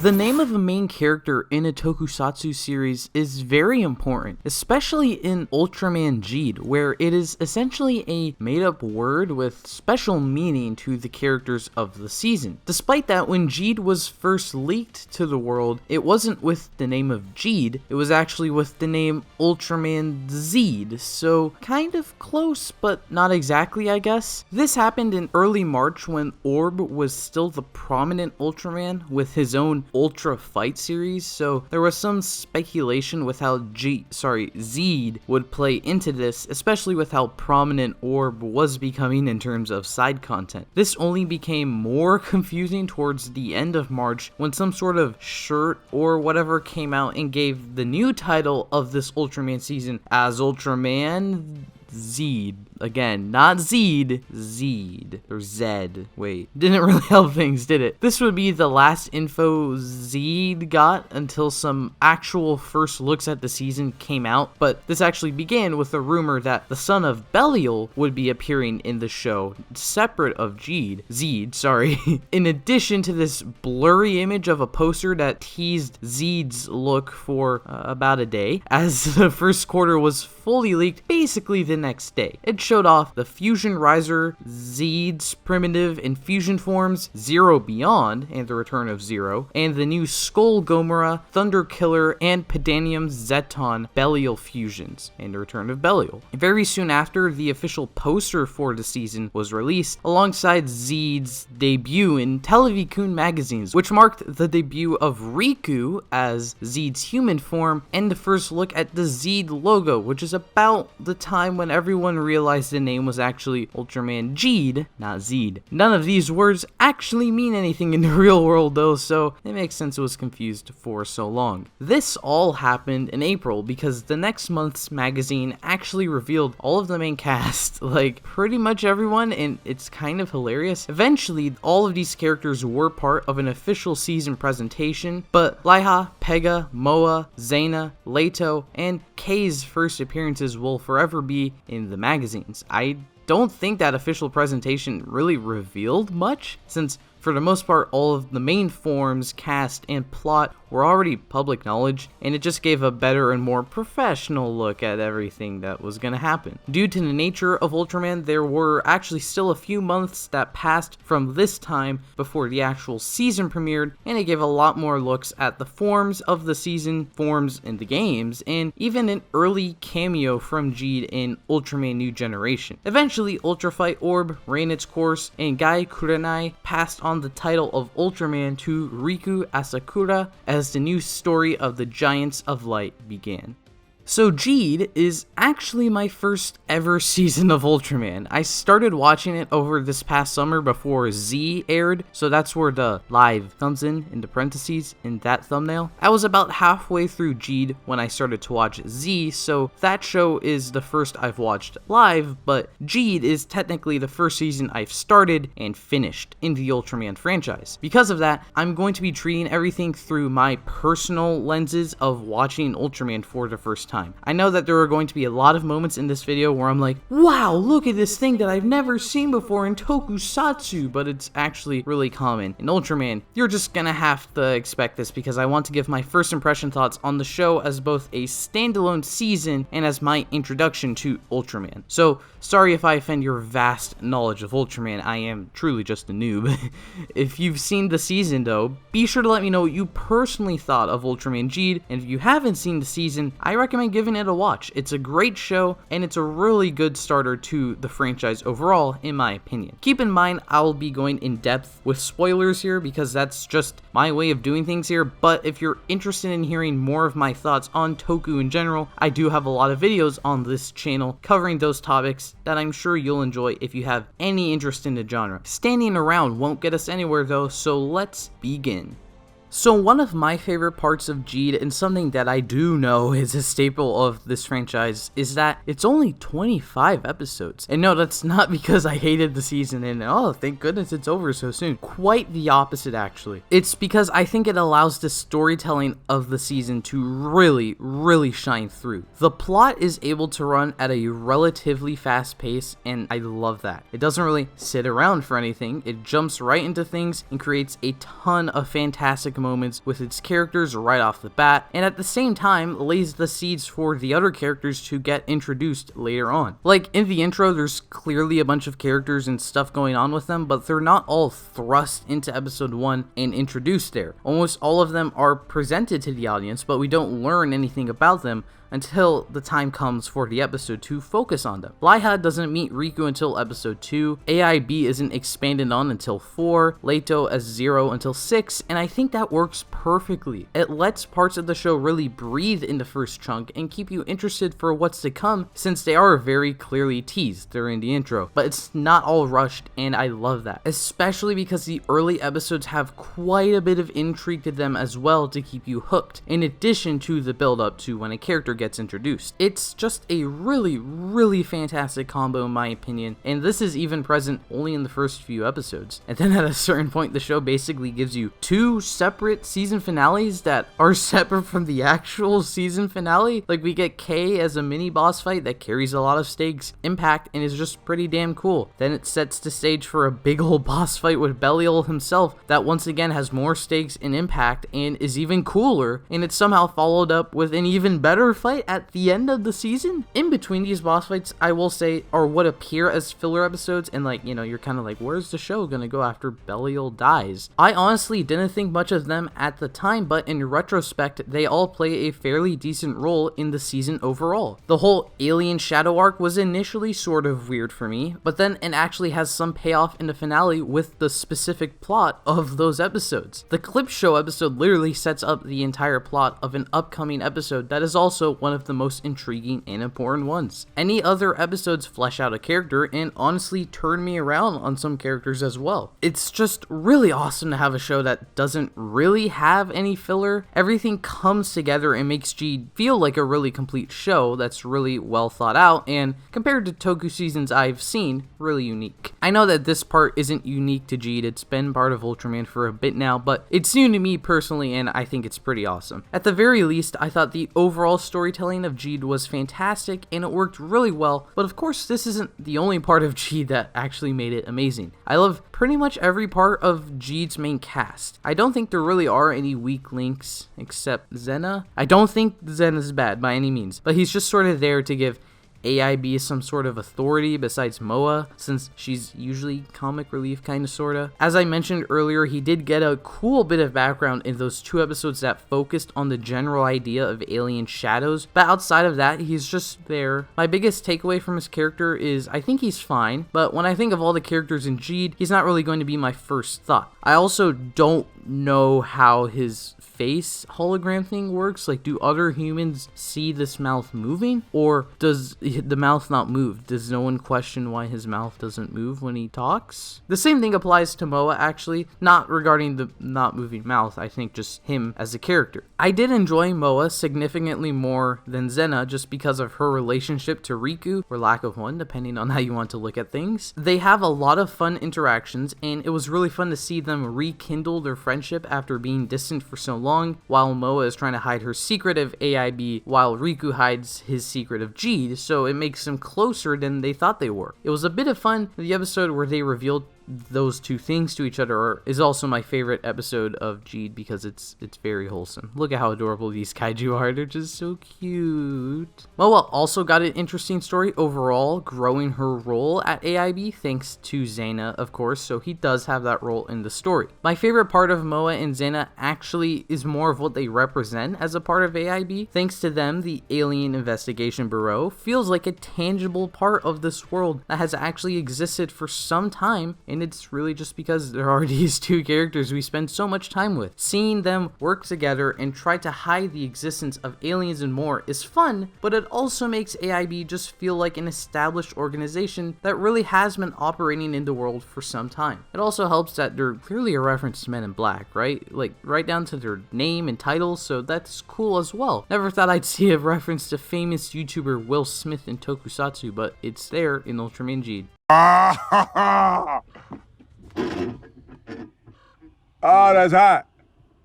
The name of a main character in a tokusatsu series is very important, especially in Ultraman Geed, where it is essentially a made-up word with special meaning to the characters of the season. Despite that, when Jeed was first leaked to the world, it wasn't with the name of Jeed, it was actually with the name Ultraman Geed, so kind of close, but not exactly, I guess. This happened in early March when Orb was still the prominent Ultraman with his own Ultra Fight series, so there was some speculation with how Jeed would play into this, especially with how prominent Orb was becoming in terms of side content. This only became more confusing towards the end of March when some sort of shirt or whatever came out and gave the new title of this Ultraman season as Ultraman Geed. Again, not Zeed, Zeed, or Zed. Wait, didn't really help things, did it? This would be the last info Zeed got until some actual first looks at the season came out, but this actually began with a rumor that the son of Belial would be appearing in the show, separate of Zeed, sorry. In addition to this blurry image of a poster that teased Zeed's look for about a day, as the first quarter was fully leaked basically the next day. It showed off the Fusion Riser, Zeed's primitive and fusion forms, Zero Beyond and the return of Zero, and the new Skull Gomora, Thunder Killer, and Pedanium Zeton Belial fusions, and the return of Belial. Very soon after, the official poster for the season was released, alongside Zeed's debut in Television magazines, which marked the debut of Riku as Zeed's human form, and the first look at the Zeed logo, which is about the time when everyone realized the name was actually Ultraman Geed, not Zeed. None of these words actually mean anything in the real world though, so it makes sense it was confused for so long. This all happened in April because the next month's magazine actually revealed all of the main cast, like pretty much everyone, and it's kind of hilarious. Eventually, all of these characters were part of an official season presentation, but Leija, Pega, Moa, Xena, Leito, and Kei's first appearances will forever be in the magazines. I don't think that official presentation really revealed much, since for the most part all of the main forms, cast, and plot were already public knowledge, and it just gave a better and more professional look at everything that was going to happen. Due to the nature of Ultraman, there were actually still a few months that passed from this time before the actual season premiered, and it gave a lot more looks at the forms of the season, forms in the games, and even an early cameo from Jeed in Ultraman New Generation. Eventually, Ultra Fight Orb ran its course, and Gai Kurenai passed on the title of Ultraman to Riku Asakura as the new story of the Giants of Light began. So Jeed is actually my first ever season of Ultraman. I started watching it over this past summer before Z aired, so that's where the live comes in the parentheses in that thumbnail. I was about halfway through Jeed when I started to watch Z, so that show is the first I've watched live, but Jeed is technically the first season I've started and finished in the Ultraman franchise. Because of that, I'm going to be treating everything through my personal lenses of watching Ultraman for the first time. I know that there are going to be a lot of moments in this video where I'm like, wow, look at this thing that I've never seen before in tokusatsu, but it's actually really common. In Ultraman, you're just gonna have to expect this because I want to give my first impression thoughts on the show as both a standalone season and as my introduction to Ultraman. So, sorry if I offend your vast knowledge of Ultraman, I am truly just a noob. If you've seen the season though, be sure to let me know what you personally thought of Ultraman Geed, and if you haven't seen the season, I recommend giving it a watch. It's a great show, and it's a really good starter to the franchise overall, in my opinion. Keep in mind, I'll be going in depth with spoilers here because that's just my way of doing things here, but if you're interested in hearing more of my thoughts on Toku in general, I do have a lot of videos on this channel covering those topics that I'm sure you'll enjoy if you have any interest in the genre. Standing around won't get us anywhere though, so let's begin. So one of my favorite parts of Jeed, and something that I do know is a staple of this franchise, is that it's only 25 episodes. And no, that's not because I hated the season and oh, thank goodness it's over so soon. Quite the opposite, actually. It's because I think it allows the storytelling of the season to really shine through. The plot is able to run at a relatively fast pace, and I love that. It doesn't really sit around for anything. It jumps right into things and creates a ton of fantastic moments with its characters right off the bat, and at the same time lays the seeds for the other characters to get introduced later on. Like in the intro, there's clearly a bunch of characters and stuff going on with them, but they're not all thrust into episode 1 and introduced there. Almost all of them are presented to the audience, but we don't learn anything about them until the time comes for the episode to focus on them. Leija doesn't meet Riku until episode 2, AIB isn't expanded on until 4, Leito as 0 until 6, and I think that works perfectly. It lets parts of the show really breathe in the first chunk and keep you interested for what's to come, since they are very clearly teased during the intro, but it's not all rushed, and I love that. Especially because the early episodes have quite a bit of intrigue to them as well to keep you hooked, in addition to the build up to when a character gets introduced. It's just a really fantastic combo in my opinion, and this is even present only in the first few episodes. And then at a certain point, the show basically gives you 2 separate season finales that are separate from the actual season finale. Like we get K as a mini boss fight that carries a lot of stakes, impact, and is just pretty damn cool. Then it sets the stage for a big old boss fight with Belial himself that once again has more stakes and impact and is even cooler, and it's somehow followed up with an even better fight at the end of the season. In between these boss fights, I will say, are what appear as filler episodes, and like, you know, you're kind of like, where's the show gonna go after Belial dies? I honestly didn't think much of them at the time, but in retrospect, they all play a fairly decent role in the season overall. The whole alien shadow arc was initially sort of weird for me, but then it actually has some payoff in the finale with the specific plot of those episodes. The clip show episode literally sets up the entire plot of an upcoming episode that is also one of the most intriguing and important ones. Any other episodes flesh out a character and honestly turn me around on some characters as well. It's just really awesome to have a show that doesn't really have any filler. Everything comes together and makes Jeed feel like a really complete show that's really well thought out, and compared to Toku seasons I've seen, really unique. I know that this part isn't unique to Jeed, it's been part of Ultraman for a bit now, but it's new to me personally, and I think it's pretty awesome. At the very least, I thought the overall storytelling of Jeed was fantastic and it worked really well, but of course this isn't the only part of Jeed that actually made it amazing. I love pretty much every part of Jeed's main cast. I don't think there really are any weak links except Zena. I don't think Zena's bad by any means, but he's just sort of there to give AIB some sort of authority besides Moa, since she's usually comic relief kinda sorta. As I mentioned earlier, he did get a cool bit of background in those 2 episodes that focused on the general idea of alien shadows, but outside of that, he's just there. My biggest takeaway from his character is I think he's fine, but when I think of all the characters in Jeed, he's not really going to be my first thought. I also don't know how his face hologram thing works. Like, do other humans see this mouth moving, or does the mouth not move? Does no one question why his mouth doesn't move when he talks? The same thing applies to Moa, actually, not regarding the not moving mouth, I think just him as a character. I did enjoy Moa significantly more than Zena just because of her relationship to Riku, or lack of one, depending on how you want to look at things. They have a lot of fun interactions, and it was really fun to see them rekindle their friendship after being distant for so long, while Moa is trying to hide her secret of AIB, while Riku hides his secret of Jeed, so it makes them closer than they thought they were. It was a bit of fun. The episode where they revealed those 2 things to each other is also my favorite episode of Jeed because it's very wholesome. Look at how adorable these kaiju are, they're just so cute. Moa also got an interesting story overall, growing her role at AIB thanks to Zena, of course, so he does have that role in the story. My favorite part of Moa and Zena actually is more of what they represent as a part of AIB. Thanks to them, the Alien Investigation Bureau feels like a tangible part of this world that has actually existed for some time and and it's really just because there are these two characters we spend so much time with. Seeing them work together and try to hide the existence of aliens and more is fun, but it also makes AIB just feel like an established organization that really has been operating in the world for some time. It also helps that they're clearly a reference to Men in Black, right? Like, right down to their name and title, so that's cool as well. Never thought I'd see a reference to famous YouTuber Will Smith in Tokusatsu, but it's there in Ultraman Geed. Oh, that's hot.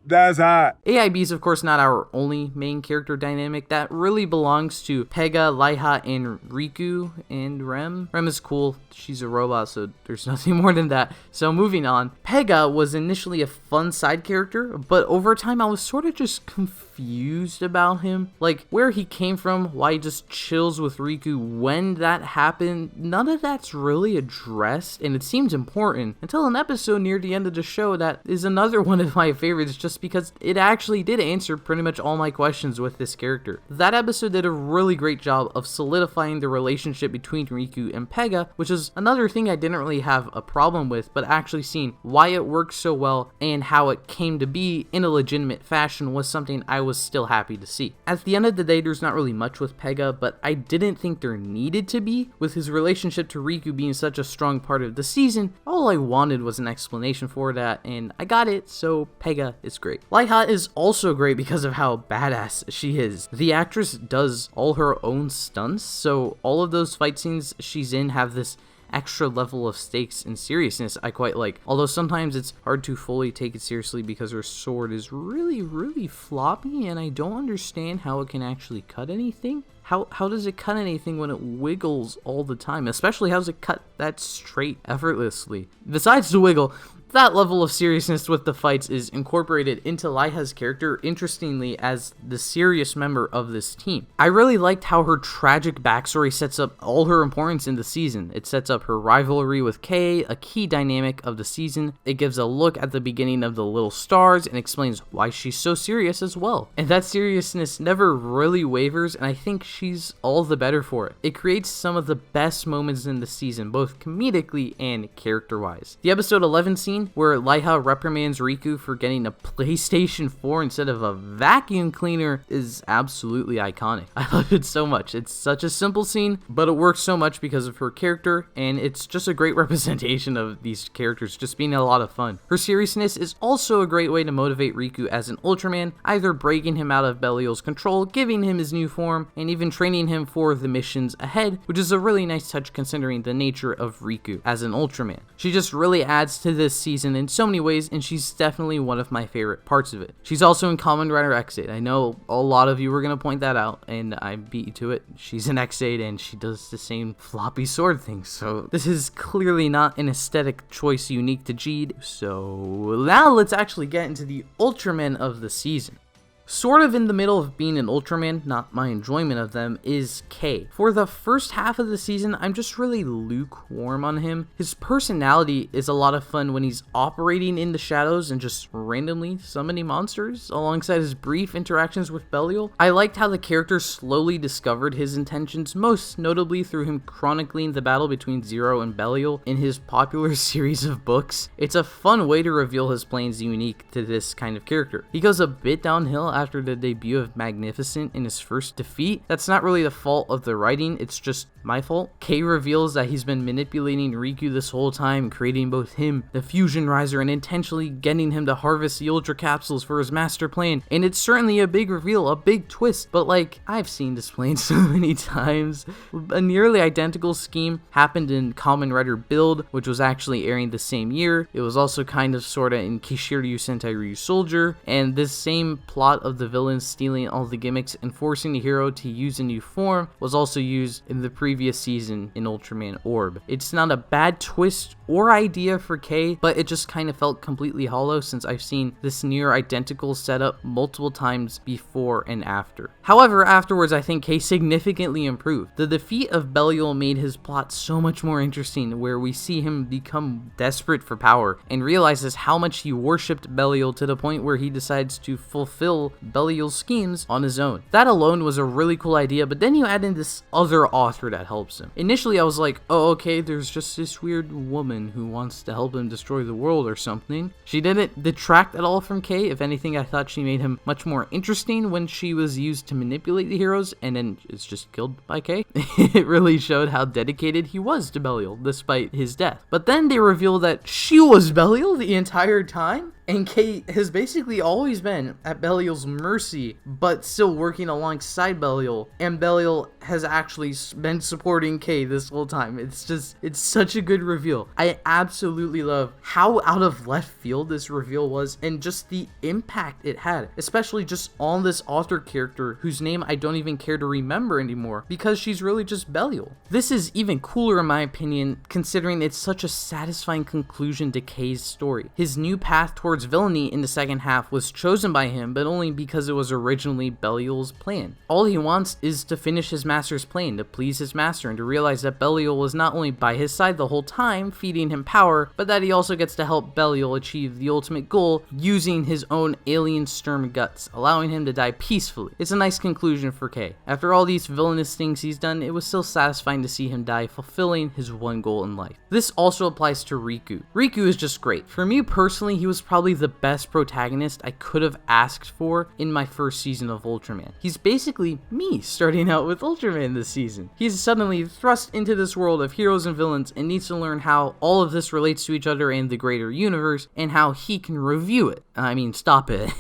That's hot. AIB is of course not our only main character dynamic. That really belongs to Pega, Leija, and Riku and Rem. Rem is cool. She's a robot, so there's nothing more than that. So moving on. Pega was initially a fun side character, but over time I was sort of just confused about him. Like, where he came from, why he just chills with Riku, when that happened, none of that's really addressed, and it seems important until an episode near the end of the show that is another one of my favorites just because it actually did answer pretty much all my questions with this character. That episode did a really great job of solidifying the relationship between Riku and Pega, which is another thing I didn't really have a problem with, but actually seeing why it worked so well and how it came to be in a legitimate fashion was something I was still happy to see. At the end of the day, there's not really much with Pega, but I didn't think there needed to be. With his relationship to Riku being such a strong part of the season, all I wanted was an explanation for that, and I got it, so Pega is great. Leija is also great because of how badass she is. The actress does all her own stunts, so all of those fight scenes she's in have this extra level of stakes and seriousness I quite like. Although sometimes it's hard to fully take it seriously because her sword is really floppy and I don't understand how it can actually cut anything. How does it cut anything when it wiggles all the time? Especially how does it cut that straight effortlessly? Besides the wiggle, that level of seriousness with the fights is incorporated into Leija's character, interestingly, as the serious member of this team. I really liked how her tragic backstory sets up all her importance in the season. It sets up her rivalry with Kei, a key dynamic of the season. It gives a look at the beginning of the Little Stars and explains why she's so serious as well. And that seriousness never really wavers, and I think she's all the better for it. It creates some of the best moments in the season, both comedically and character-wise. The episode 11 scene where Leija reprimands Riku for getting a PlayStation 4 instead of a vacuum cleaner is absolutely iconic. I love it so much. It's such a simple scene, but it works so much because of her character, and it's just a great representation of these characters just being a lot of fun. Her seriousness is also a great way to motivate Riku as an Ultraman, either breaking him out of Belial's control, giving him his new form, and even training him for the missions ahead, which is a really nice touch considering the nature of Riku as an Ultraman. She just really adds to this season in so many ways, and she's definitely one of my favorite parts of it. She's also in Kamen Rider X8. I know a lot of you were going to point that out, and I beat you to it. She's in X8, and she does the same floppy sword thing, so this is clearly not an aesthetic choice unique to Jeed. So now let's actually get into the Ultramen of the season. Sort of in the middle of being an Ultraman, not my enjoyment of them, is Kei. For the first half of the season, I'm just really lukewarm on him. His personality is a lot of fun when he's operating in the shadows and just randomly summoning monsters, alongside his brief interactions with Belial. I liked how the character slowly discovered his intentions, most notably through him chronicling the battle between Zero and Belial in his popular series of books. It's a fun way to reveal his plans unique to this kind of character. He goes a bit downhill after the debut of Magnificent in his first defeat. That's not really the fault of the writing, it's just my fault. Kei reveals that he's been manipulating Riku this whole time, creating both him, the Fusion Riser, and intentionally getting him to harvest the Ultra Capsules for his master plan. And it's certainly a big reveal, a big twist, but like, I've seen this plan so many times. A nearly identical scheme happened in Kamen Rider Build, which was actually airing the same year. It was also kind of sorta in Kishiryu Sentai Ryu Soldier, and this same plot of the villains stealing all the gimmicks and forcing the hero to use a new form was also used in the previous season in Ultraman Orb. It's not a bad twist or idea for Kei, but it just kind of felt completely hollow since I've seen this near identical setup multiple times before and after. However, afterwards I think Kei significantly improved. The defeat of Belial made his plot so much more interesting, where we see him become desperate for power and realizes how much he worshipped Belial to the point where he decides to fulfill Belial's schemes on his own. That alone was a really cool idea, but then you add in this other author that helps him. Initially, I was like, oh, okay, there's just this weird woman who wants to help him destroy the world or something. She didn't detract at all from Kay. If anything, I thought she made him much more interesting when she was used to manipulate the heroes, and then it's just killed by Kay. It really showed how dedicated he was to Belial, despite his death. But then they reveal that she was Belial the entire time? And Kay has basically always been at Belial's mercy, but still working alongside Belial. And Belial has actually been supporting Kay this whole time. It's such a good reveal. I absolutely love how out of left field this reveal was, and just the impact it had, especially just on this author character whose name I don't even care to remember anymore, because she's really just Belial. This is even cooler in my opinion, considering it's such a satisfying conclusion to Kay's story. His new path towards villainy in the second half was chosen by him, but only because it was originally Belial's plan. All he wants is to finish his master's plan, to please his master, and to realize that Belial was not only by his side the whole time, feeding him power, but that he also gets to help Belial achieve the ultimate goal using his own alien sturm guts, allowing him to die peacefully. It's a nice conclusion for Kay. After all these villainous things he's done, it was still satisfying to see him die fulfilling his one goal in life. This also applies to Riku. Riku is just great. For me personally, he was probably the best protagonist I could have asked for in my first season of Ultraman. He's basically me starting out with Ultraman this season. He's suddenly thrust into this world of heroes and villains and needs to learn how all of this relates to each other and the greater universe, and how he can review it. I mean, stop it.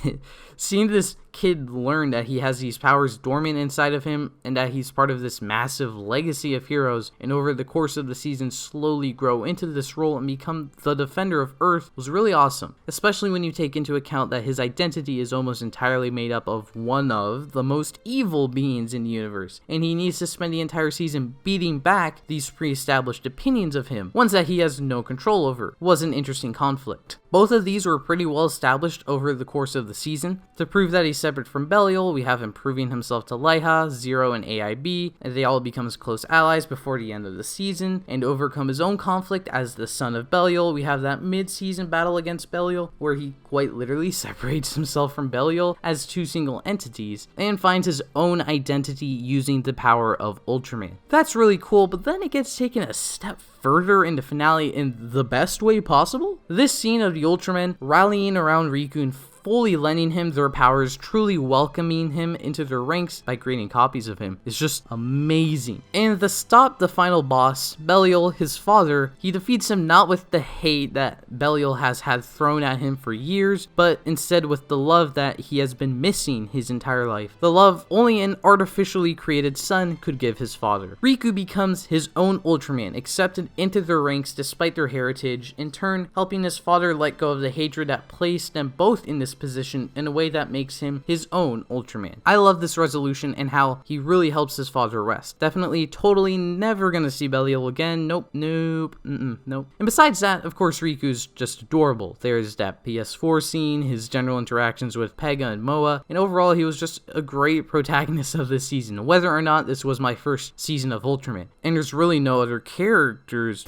Seeing this kid learn that he has these powers dormant inside of him, and that he's part of this massive legacy of heroes, and over the course of the season slowly grow into this role and become the defender of Earth, was really awesome, especially when you take into account that his identity is almost entirely made up of one of the most evil beings in the universe, and he needs to spend the entire season beating back these pre-established opinions of him, ones that he has no control over. Was an interesting conflict. Both of these were pretty well established over the course of the season. To prove that he's separate from Belial, we have him proving himself to Leija, Zero, and AIB, and they all become his close allies before the end of the season, and overcome his own conflict as the son of Belial. We have that mid-season battle against Belial, where he quite literally separates himself from Belial as two single entities, and finds his own identity using the power of Ultraman. That's really cool, but then it gets taken a step further in the finale in the best way possible. This scene of the Ultramen rallying around Riku and fully lending him their powers, truly welcoming him into their ranks by creating copies of him, is just amazing. And to stop the final boss, Belial, his father, he defeats him not with the hate that Belial has had thrown at him for years, but instead with the love that he has been missing his entire life. The love only an artificially created son could give his father. Riku becomes his own Ultraman, accepted into their ranks despite their heritage, in turn helping his father let go of the hatred that placed them both in this position in a way that makes him his own Ultraman. I love this resolution and how he really helps his father rest. Definitely, totally never gonna see Belial again. Nope. Nope. And besides that, of course, Riku's just adorable. There's that PS4 scene, his general interactions with Pega and Moa, and overall he was just a great protagonist of this season, whether or not this was my first season of Ultraman. And there's really no other characters.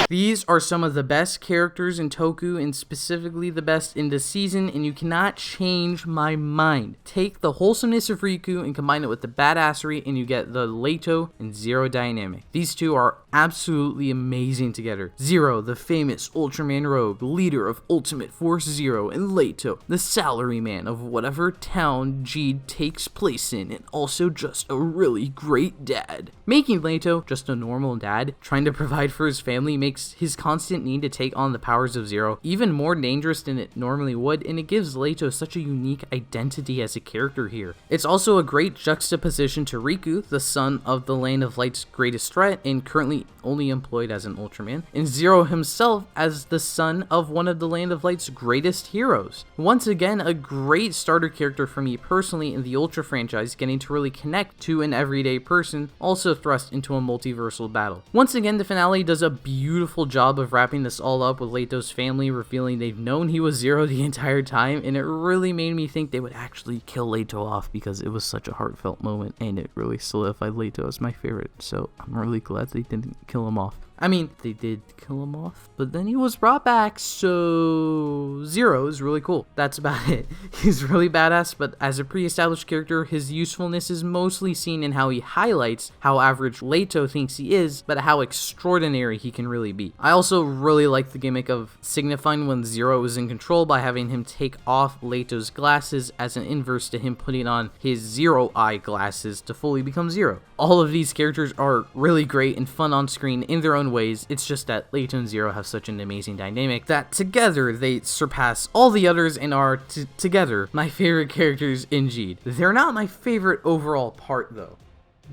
These are some of the best characters in Toku, and specifically the best in this season, and you cannot change my mind. Take the wholesomeness of Riku and combine it with the badassery, and you get the Leito and Zero dynamic. These two are absolutely amazing together. Zero, the famous Ultraman rogue, leader of Ultimate Force Zero, and Leito, the salaryman of whatever town Jeed takes place in, and also just a really great dad. Making Leito just a normal dad, trying to provide for his family, makes his constant need to take on the powers of Zero even more dangerous than it normally would, and it gives Leito such a unique identity as a character here. It's also a great juxtaposition to Riku, the son of the Land of Light's greatest threat and currently only employed as an Ultraman, and Zero himself as the son of one of the Land of Light's greatest heroes. Once again, a great starter character for me personally in the Ultra franchise, getting to really connect to an everyday person, also thrust into a multiversal battle. Once again, the finale does a beautiful job of wrapping this all up with Leito's family revealing they've known he was Zero the entire time, and it really made me think they would actually kill Leito off, because it was such a heartfelt moment and it really solidified Leito as my favorite, so I'm really glad they didn't kill him off. I mean, they did kill him off, but then he was brought back, so Zero is really cool. That's about it. He's really badass, but as a pre-established character, his usefulness is mostly seen in how he highlights how average Leito thinks he is, but how extraordinary he can really be. I also really like the gimmick of signifying when Zero is in control by having him take off Leito's glasses as an inverse to him putting on his Zero Eye glasses to fully become Zero. All of these characters are really great and fun on screen in their own ways. It's just that Leito and Zero have such an amazing dynamic that together they surpass all the others and are together my favorite characters in Jeed. They're not my favorite overall part though.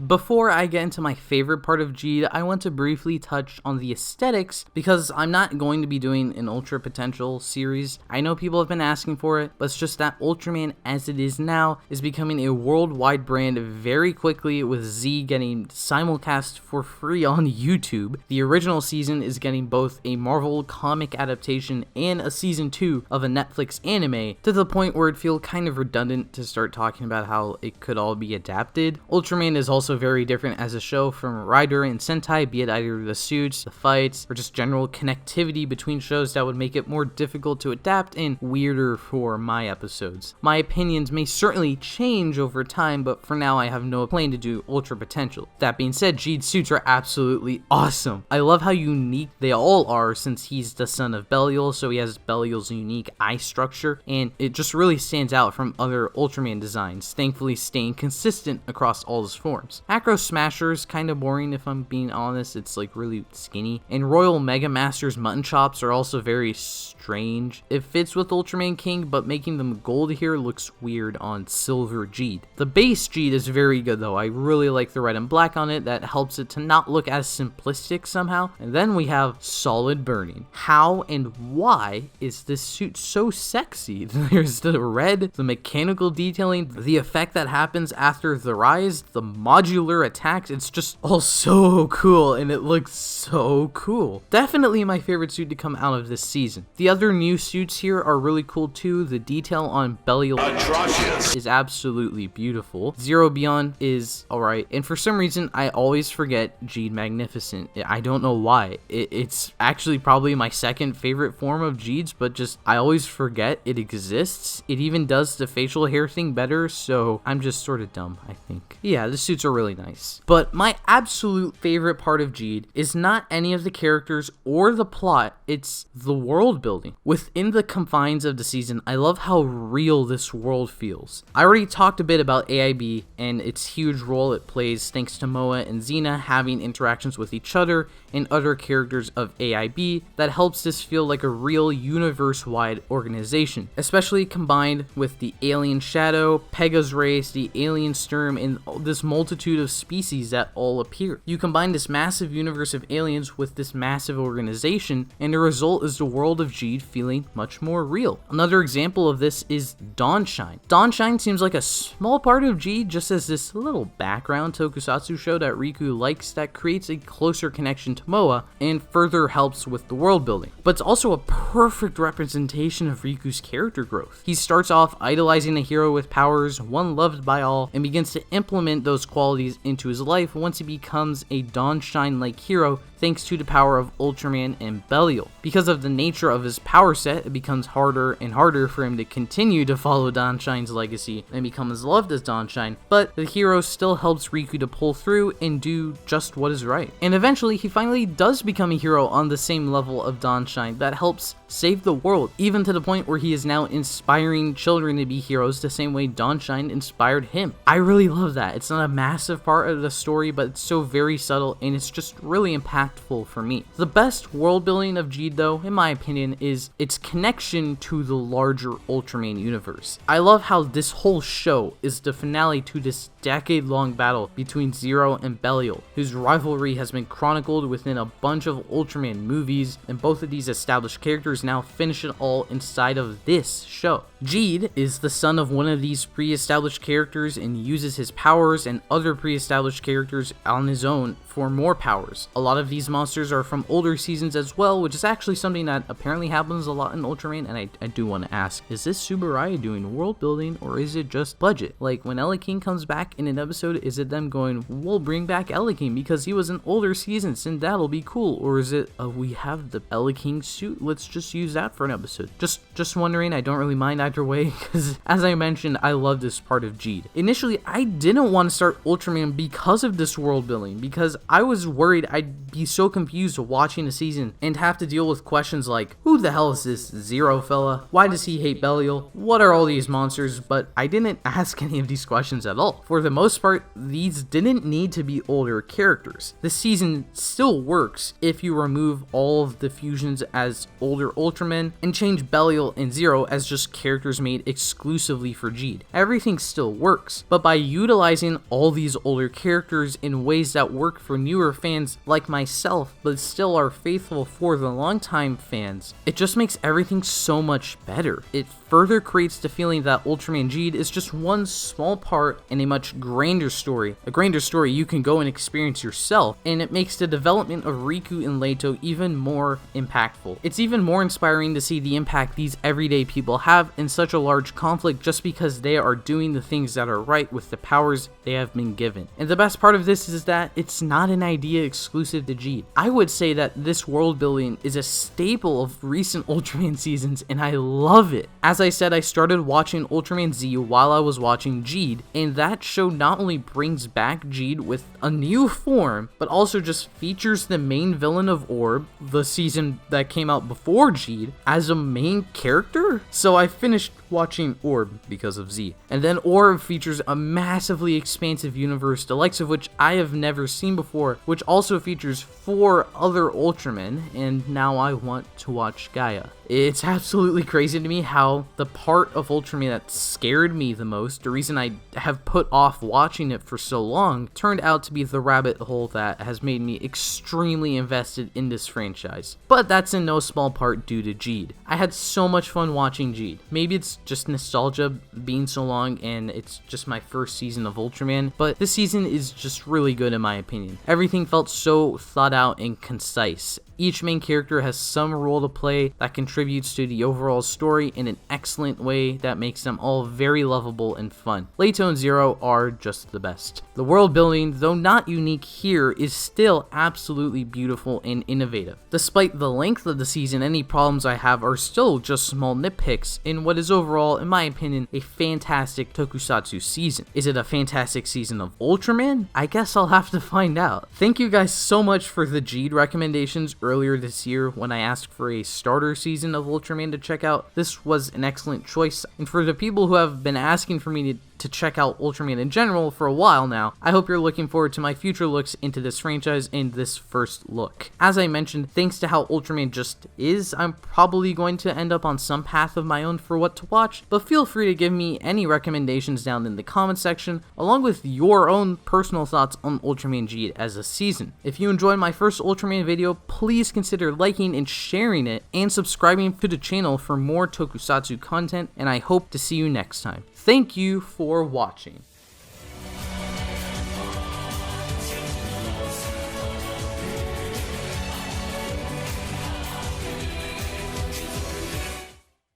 Before I get into my favorite part of Jeed, I want to briefly touch on the aesthetics because I'm not going to be doing an Ultra Potential series. I know people have been asking for it, but it's just that Ultraman as it is now is becoming a worldwide brand very quickly, with Z getting simulcast for free on YouTube. The original season is getting both a Marvel comic adaptation and a season 2 of a Netflix anime, to the point where it feels kind of redundant to start talking about how it could all be adapted. Ultraman is also very different as a show from Rider and Sentai, be it either the suits, the fights, or just general connectivity between shows that would make it more difficult to adapt and weirder for my episodes. My opinions may certainly change over time, but for now I have no plan to do Ultra Potential. That being said, Jeed's suits are absolutely awesome. I love how unique they all are, since he's the son of Belial, so he has Belial's unique eye structure, and it just really stands out from other Ultraman designs, thankfully staying consistent across all his forms. Acro Smasher is kind of boring if I'm being honest, it's like really skinny. And Royal Mega Master's mutton chops are also very strange. It fits with Ultraman King, but making them gold here looks weird on Silver Jeed. The base Jeed is very good though. I really like the red and black on it. That helps it to not look as simplistic somehow. And then we have Solid Burning. How and why is this suit so sexy? There's the red, the mechanical detailing, the effect that happens after the rise, the modular attacks. It's just all so cool, and it looks so cool. Definitely my favorite suit to come out of this season. The other new suits here are really cool too. The detail on Belial is absolutely beautiful. Zero Beyond is alright, and for some reason I always forget Jeed Magnificent. I don't know why. It's actually probably my second favorite form of Jeed's, but just I always forget it exists. It even does the facial hair thing better, so I'm just sort of dumb, I think. Yeah, the suits are really nice. But my absolute favorite part of Jeed is not any of the characters or the plot, it's the world building. Within the confines of the season, I love how real this world feels. I already talked a bit about AIB and its huge role it plays thanks to Moa and Xena having interactions with each other and other characters of AIB that helps this feel like a real universe-wide organization, especially combined with the Alien Shadow, Pega's Race, the Alien Sturm, and this multitude of species that all appear. You combine this massive universe of aliens with this massive organization, and the result is the world of Jeed feeling much more real. Another example of this is Dawnshine. Dawnshine seems like a small part of Jeed, just as this little background tokusatsu show that Riku likes that creates a closer connection to Moa and further helps with the world building. But it's also a perfect representation of Riku's character growth. He starts off idolizing a hero with powers, one loved by all, and begins to implement those qualities into his life once he becomes a Dawnshine-like hero thanks to the power of Ultraman and Belial. Because of the nature of his power set, it becomes harder and harder for him to continue to follow Dawnshine's legacy and become as loved as Dawnshine, but the hero still helps Riku to pull through and do just what is right. And eventually, he finally does become a hero on the same level of Dawnshine that helps save the world, even to the point where he is now inspiring children to be heroes the same way Dawnshine inspired him. I really love that. It's not a massive part of the story, but it's so very subtle and it's just really impactful for me. The best world building of Jeed though, in my opinion, is its connection to the larger Ultraman universe. I love how this whole show is the finale to this decade-long battle between Zero and Belial, whose rivalry has been chronicled within a bunch of Ultraman movies, and both of these established characters now finish it all inside of this show. Jeed is the son of one of these pre-established characters and uses his powers and other pre-established characters on his own for more powers. A lot of these monsters are from older seasons as well, which is actually something that apparently happens a lot in Ultraman, and I do want to ask, is this Tsuburaya doing world building, or is it just budget? Like, when Ella King comes back in an episode, is it them going, we'll bring back Ella King because he was in older seasons and that'll be cool? Or is it, we have the Ella King suit, let's just use that for an episode? Just wondering. I don't really mind either way, because as I mentioned, I love this part of Jeed. Initially, I didn't want to start Ultraman because of this world building, because I was worried I'd be so confused watching the season and have to deal with questions like, who the hell is this Zero fella? Why does he hate Belial? What are all these monsters? But I didn't ask any of these questions at all. For the most part, these didn't need to be older characters. The season still works if you remove all of the fusions as older Ultramen and change Belial and Zero as just characters made exclusively for Jeed. Everything still works, but by utilizing all these older characters in ways that work for newer fans like myself, but still are faithful for the longtime fans, it just makes everything so much better. It further creates the feeling that Ultraman Geed is just one small part in a much grander story, a grander story you can go and experience yourself, and it makes the development of Riku and Leito even more impactful. It's even more inspiring to see the impact these everyday people have in such a large conflict just because they are doing the things that are right with the powers they have been given. And the best part of this is that it's not an idea exclusive to Jeed. I would say that this world building is a staple of recent Ultraman seasons, and I love it. As I said, I started watching Ultraman Z while I was watching Jeed, and that show not only brings back Jeed with a new form, but also just features the main villain of Orb, the season that came out before Jeed, as a main character. So I finished watching Orb because of Z. And then Orb features a massively expansive universe, the likes of which I have never seen before, which also features 4 other Ultramen, and now I want to watch Gaia. It's absolutely crazy to me how the part of Ultraman that scared me the most, the reason I have put off watching it for so long, turned out to be the rabbit hole that has made me extremely invested in this franchise. But that's in no small part due to Jeed. I had so much fun watching Jeed. Maybe it's just nostalgia being so long and it's just my first season of Ultraman, but this season is just really good in my opinion. Everything felt so thought out and concise. Each main character has some role to play that contributes to the overall story in an excellent way that makes them all very lovable and fun. Leito and Zero are just the best. The world building, though not unique here, is still absolutely beautiful and innovative. Despite the length of the season, any problems I have are still just small nitpicks in what is overall, in my opinion, a fantastic tokusatsu season. Is it a fantastic season of Ultraman? I guess I'll have to find out. Thank you guys so much for the Jeed recommendations earlier this year when I asked for a starter season of Ultraman to check out. This was an excellent choice, and for the people who have been asking for me to check out Ultraman in general for a while now, I hope you're looking forward to my future looks into this franchise and this first look. As I mentioned, thanks to how Ultraman just is, I'm probably going to end up on some path of my own for what to watch, but feel free to give me any recommendations down in the comment section, along with your own personal thoughts on Ultraman Geed as a season. If you enjoyed my first Ultraman video, please consider liking and sharing it, and subscribing to the channel for more tokusatsu content, and I hope to see you next time. Thank you for watching.